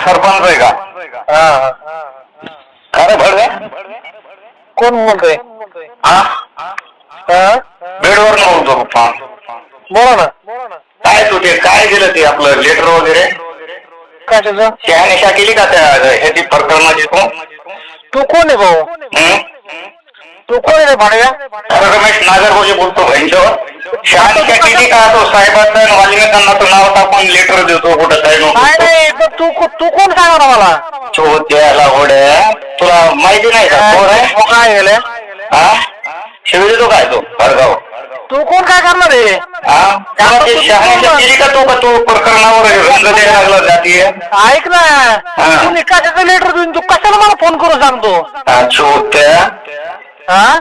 सरपंच आहे का? हा. खरं भडवे कोण बोलतोय? हा हा? बेडवर बोलतो पप्पा. बोला ना. काय तू ते काय दिलं ते आपलं लेटर वगैरे काय त्याचं? शहानिशा केली का त्या ह्याची प्रकरणाची तू? तू कोण आहे भाऊ? हं? तू कोण आहे भाड्या? रमेश नागरगोजे बोलतो यांच्यावर. शहानिशा केली का? तो साहेबांना आणि वाल्मिकांना तो नाव टाकून लेटर देतो कुठं काय नाही नको. नाही तर तू कोण सांगा ना मला? चोत्याला होड्या तुला माहिती नाही का कोण आहे? तू काय गेले? हा शिवी देतो काय तो भडगाव? तू कोण काय करणार आहे? हा तुला ते शहानिशा केली का तो प्रकरणावर रंग द्यायला लागला जातीय? ऐक ना, तू निकालाचं लेटर देऊन तू कशाला मला फोन करून सांगतो? चोत्या हा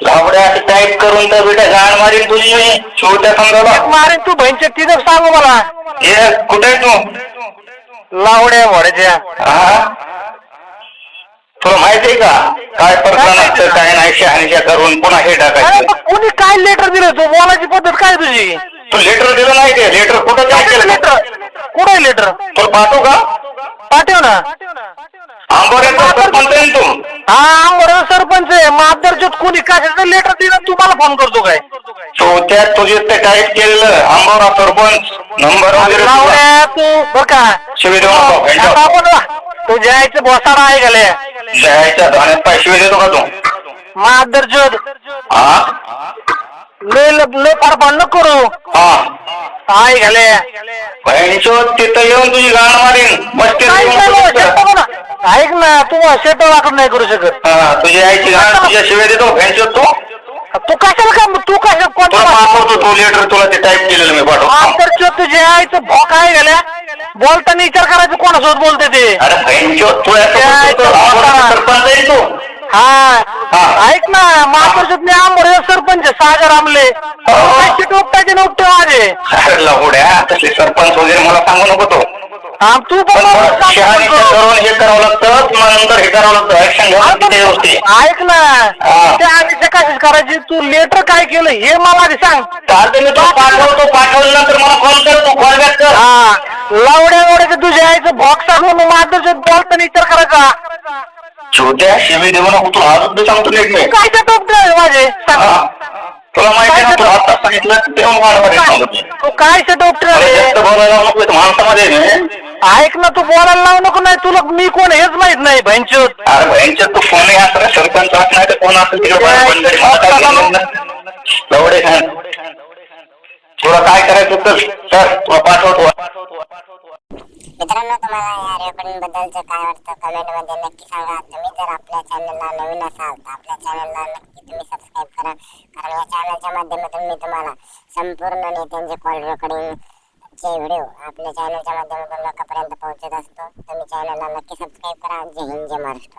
लावड्या टाईप करून तर बेटा गाण मारीन तुझी मी. चोत्या समजावला मारेन तू बहिणच्या तिथं सांगू मला. हे कुठे आहे तू? लावड्या भोड्याच्या. हा तुला माहितीये का काय प्रकरण असतं काय नाही? शहानिशा करून पुन्हा हे टाकायचं. कोणी काय लेटर दिलं? तू बोलायची पद्धत काय तुझी? तू लेटर दिलं नाही ते लेटर कुठं काय केलं? लेटर कुठे लेटर? तुला पाहतो का? पाठव ना. आंबोऱ्याचा सरपंच आहे तू? हा बरोबर सरपंच आहे. मादरच्यात कोणी कशाचं लेटर दिलं तू मला फोन करतो काय? चौथ्यात तुझे ते टाईप केलेलं आंबोरा सरपंच नंबर वगैरे लावड्या तू बर का शिवी देऊ नको. तुझ्या आईचं बोसाडा आहे गेले जायच्या धाण्यात पाय शिवी देतो का तू? मादरच्यात हा लय फार न करू. हा आहे गेले बहिणीचो तिथं येऊन तुझी गाण मारीन मस्ती. ऐक ना, तू शेट वाटत नाही करू शकत. हा तुझी आईची गाण तुझ्या शिव्या देतो बहिणीचो तू कशाला का तू कशा तुला पाठवतो तो लेटर तुला ते टाईप केलेलं मी पाठवतो. मादरच्यात तुझ्या आईचं भोक आहे गेल्या बोलताना विचार करायचं कोणासोबत बोलते ते. अरे बहिणीचो तुला सरपंच आहे तू? हा ऐक ना, मादरच्यात मी आंबोरे सरपंच सागर आमले टोपटाचे नोपटे माझे. अरे लवड्या तसे सरपंच वगैरे मला सांगू नको तो. तू पण शहानिशा करून हे करावं लागतं मग नंतर हे करावं लागतं ऍक्शन घ्यावं लागते गोष्टी. ऐक ना, त्या आधी कशीच करायची? तू लेटर काय केलं हे मला आधी सांग. चालते मी तो पाठवतो पाठवल्यानंतर मला कॉल कर तू कॉल बॅक कर. हा लावड्या तुझ्या आईचं भॉक्स सांगून मादरच्यात बोलताना विचार करायचा. छोट्या शिवी देऊ नको तू अजून सांगतो नीट मी. काय त्या टोपटे माझे तुला माहिती ना तू आता सांगितलं तेव्हा तू काय ते टोपटे जास्त बोलायला नको माणसामध्ये. ऐक ना, तू बोलायला लावू नको. नाही तुला मी कोण हेच माहित नाही बहिणचोत. अरे बहिणच्यात तू फोन असं सरपंच नाही तर कोण असेल तिकडे लवडे खान तुला काय करायचं तर तुला पाठवतो. मित्रांनो, तुम्हाला या रेकॉर्डिंग बद्दलचं काय वाटतं कमेंट मध्ये नक्की सांगा. तुम्ही जर आपल्या चॅनलला नवीन असाल तर आपल्या चॅनलला नक्की तुम्ही सबस्क्राईब करा, कारण या चॅनलच्या माध्यमातून मी तुम्हाला संपूर्ण नेत्यांचे कॉल रेकॉर्डिंगचे व्हिडिओ आपल्या चॅनलच्या माध्यमातून लोकांपर्यंत पोहोचत असतो. तुम्ही चॅनलला नक्की सबस्क्राईब करा. जय हिंद, जय महाराष्ट्र.